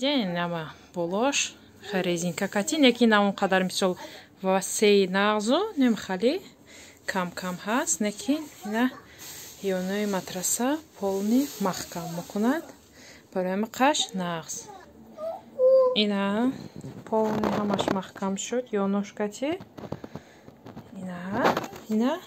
Видите, нама болош резинка катин, яки на он қадар мисол васеи нағзу нем хали кам ҳаст, неки ина ёнои матраса полни маҳкам мекунад барои қаш нағз. Ина полни ҳамаш маҳкам шуд, ёнош кати ина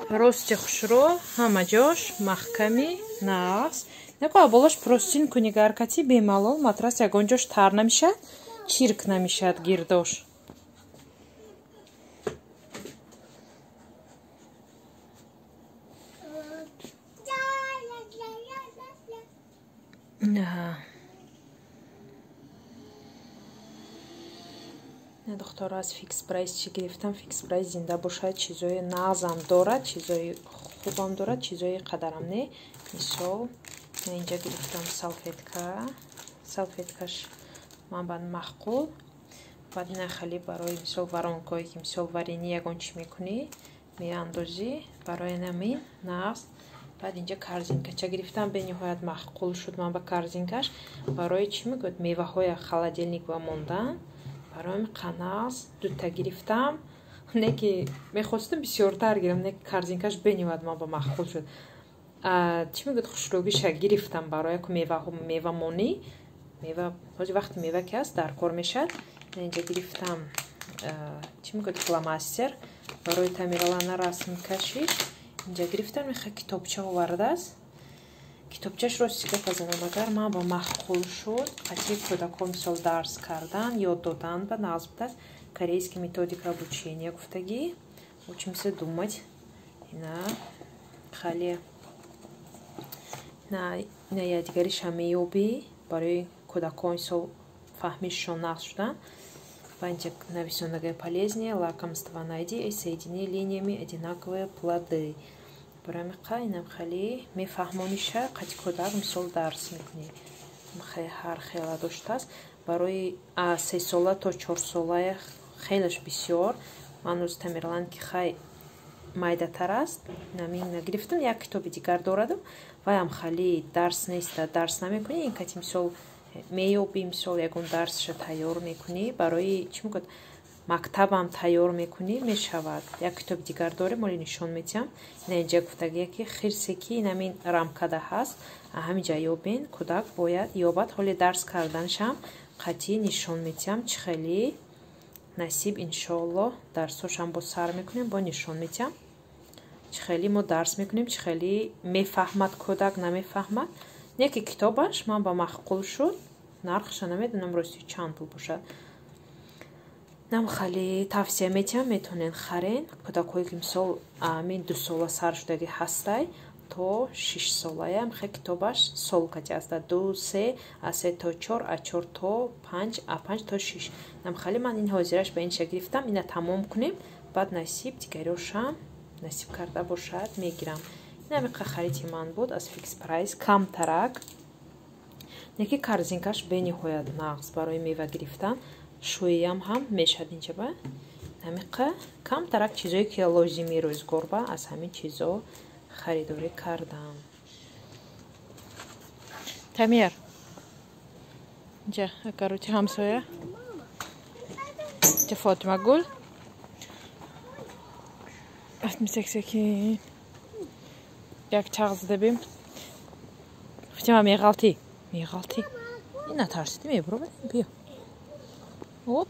рости хушро ҳама ҷош маҳками нағз. Неко болош простин кунигар кати бемалол матрас ягон ҷош тар намешад, чирк намешад гирдош. Не духтора аз фикс прайс чӣ гирифтам, фикс прайс зинда бошад, чизои нағзам дорад, чизои хубам дорад, чизои қадарам не. Мисол мен инҷа гирифтам салфеткаш мабад маҳқул, баъд ина хали барои мисол воронкое ки мисол варени ягон чӣ мекунӣ меандозӣ барои намин нағз. Баъд инҷа корзинкача гирифтам, бениҳоят маҳқул шуд ман ба корзинкаш барои чӣ мегӯяд меваҳои холодильник ва мондан барои қанағз дута гирифтам. Не ки мехостам бисёртар гирам, не ки корзинкаш бениҳоят ман ба маҳқул шуд. Чӣ мегӯяд хушрӯбиша гирифтам барои мевамонӣ мева ҳози вақти мева ки аст дар кор мешад. Инҷа гирифтам чӣ мегӯяд фломастер барои тамирлана расм кашиш. Инҷа гирифтам меха китобча овардааст. Китобчаш рости гап азанам агар ман ба маҳқул шуд қатъи кӯдакҳо мисол дарс кардан ёд додан ба нағз будааст. Корейский методика обучения гуфтагӣ учимся думать. Ина хали ина ядигариша меёбӣ барои кӯдакҳо мисол фаҳмишшон нағз шудан. Ва инҷа нависонагаи полезнее лакомство найди и соедини линиями одинаковые плоды. Барои инам хали мефаҳмониша қатъи кӯдак мисол дарс мекунӣ. Ҳар хела доштааст барои 3 сола то 4 сола хелаш бисёр. Ман оз тамирлан ки хай майдатар аст. Намин гирифтам як китоби дигар дораду ваям хали дарс неста, дарс намекунӣ. Ин кати мисол меёбӣ мисол ягон дарсша тайёр мекунӣ барои чӣ мегӯяд мактабам тайёр мекунӣ мешавад. Як китоби дигар дорем моли нишон медиҳам. Ина инҷа гуфтагия ки хирсе ки инамин рамкада ҳаст ҳаминҷа ёбен кӯдак бояд ёбад. ҳоли дарс карданашам қатъӣ нишон медиҳам чӣ хели насиб иншоаллоҳ дарсошам бо сар мекунем бо нишон медиҳам чӣ хели мо дарс мекунем, чӣ хели мефаҳмад кӯдак намефаҳмад. Не ки китобаш ман ба маҳқул шуд, нархша намедонам рости чанд пул бошад. Нам хали тавсия медиҳам метавонен харен кӯдакҳое ки мисол амин 2 сола сар шудагӣ ҳастай то 6 солаям хе китобаш солкати аста 2 3 а3 то 4 а4 то 5 а5 то 6. Нам хали ман ин ҳозираш ба инша гирифтам. Ина тамом кунем баъд насиб дигариошам насиб карда бошад мегирам. Ин амиқа хариди ман буд аз фикс прайс камтарак. Неки корзинкаш бениҳоят нағз барои мева гирифтан. Шӯям ҳам мешад инҷа ба амиқа камтарак чизое ки лозими рӯзгор ба аз ҳамин чизо харидорӣ кардам. Тамир инҷа акароти ҳамсоя инҷа Фотима гул асмисексеки як чағз дебим. Фотима меғалти ина тарсиди мебуро биё оп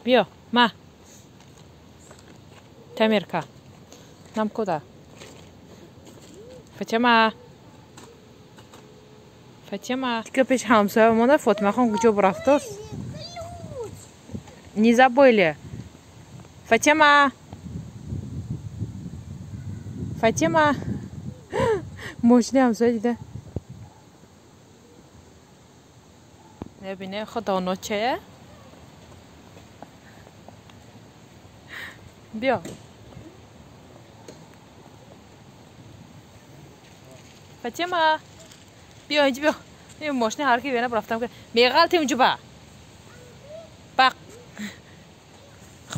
биё ма Тамирка нам куда Фотима тика пеш ҳамсоя монда. Фотимахон куҷо рафтост? Не забыли Фотима мошини ҳамсоя дида небине худоночая биё Фотима биё инҷа биё. ин мошини ҳар ки бена рафтам меғалти унҷо ба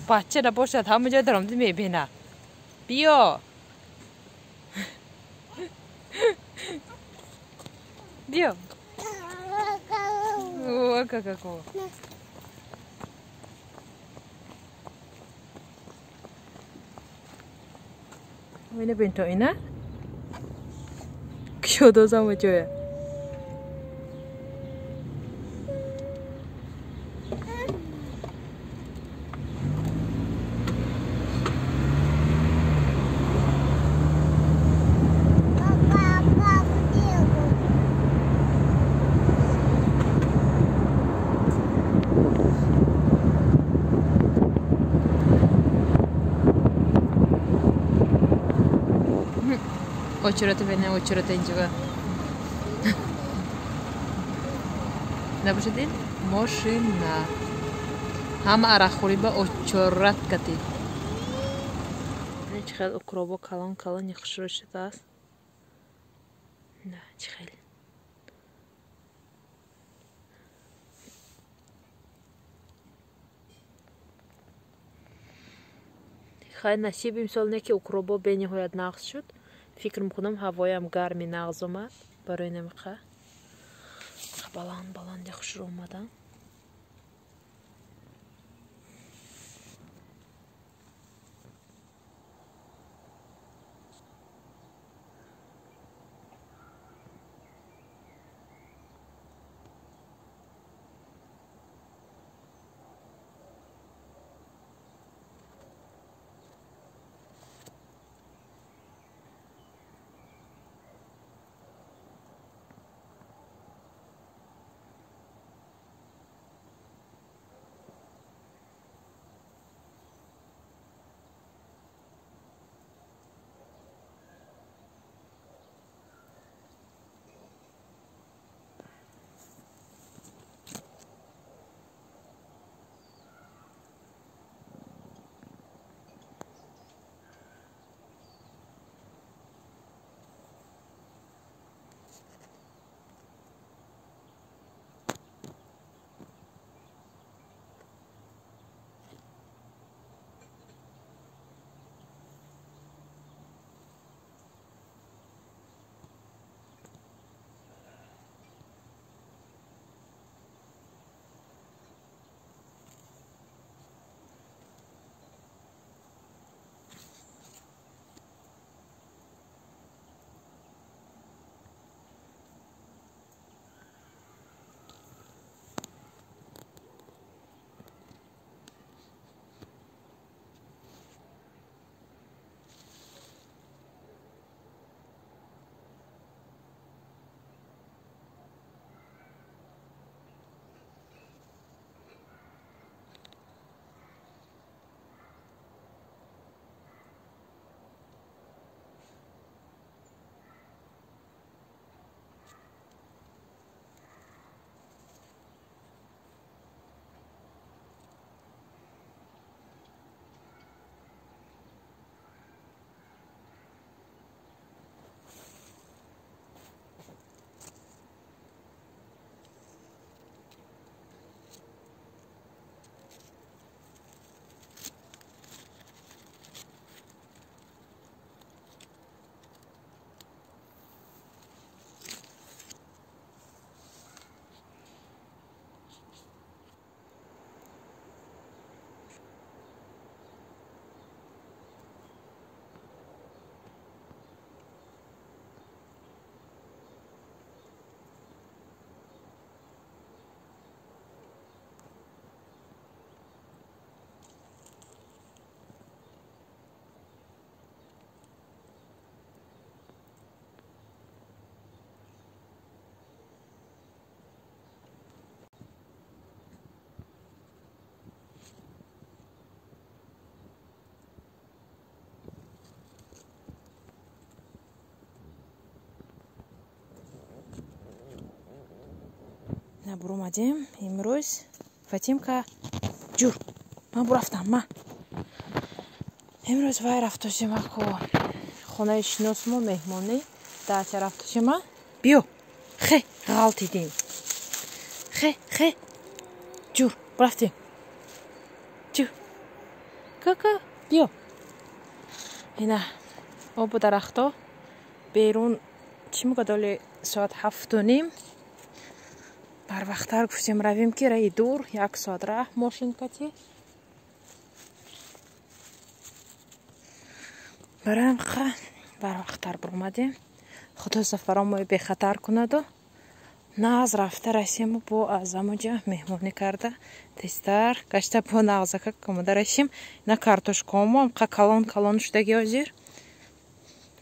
бача набошад ҳама ҷо даромади мебина. биё биё О, какого. Ini pintu ini. Kyoto sama cuy. Очередь juga. Напишите машина. Хама арахуриба очерет кати. Не чхел укробо калан не хшруш тас. Да, чхел. خیلی نصیب امسال نه که اکروبا بینی هایت نقص شد. فکر میکنم هوایم گرمی نقص اومد برای نمیخواه بلند خوش رو اومدم نبرو اومدیم امروز فاطیمکا جور من برفتم ما امروز وای رفتیم اکو خونه شناسمون مهمانی داچ رفتیم بیو خی غلطیدیم خی جور برفتیم جور کاکا بیو اینا آب درختا بیرون چی میگه دالی ساعت 7:30 барвақтар гуфтем равим ки раи дур 1 соат раҳ мошинкати барам ха барвақтар бромадем худо сафаромои бехатар кунаду нағз рафта расему бо азамуҷа меҳмонӣ карда тестар гашта бо нағзака комада расим на картошкаомам қа калон шудаги озир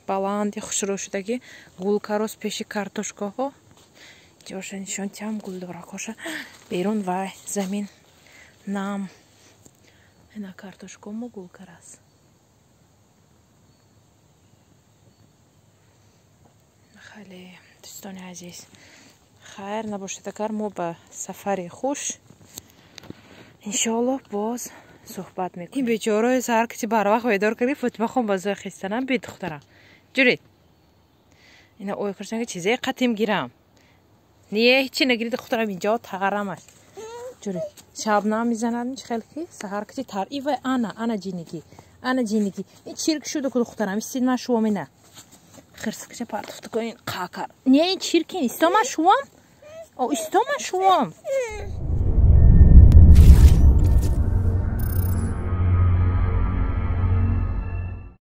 баланди хушрӯ шудаги гулкарос пеши картошкаҳо ҷоша нишонтиам гулдоракоша берун вай замин нам ина картошкаому гулкарас хале дӯстони азиз хайр набошад агар мо ба сафари хуш иншоаллоҳ боз суҳбат мекунем. Ин бечораи саркити барвақт ведор кардӣ Фотимахон базои хистанам би духтарам ҷурид ина ой курсанга чизе қатим гирам не ҳичи нагири духтарам инҷо тарам аст ҷурид шабнам мизанад чи хелки саҳаркити тар ива ана ҷиниги ин чирк шуду ку духтарам истидма шуомина хирсакча партуфтукоин қакар не ин чиркин истома шуам о истома шуам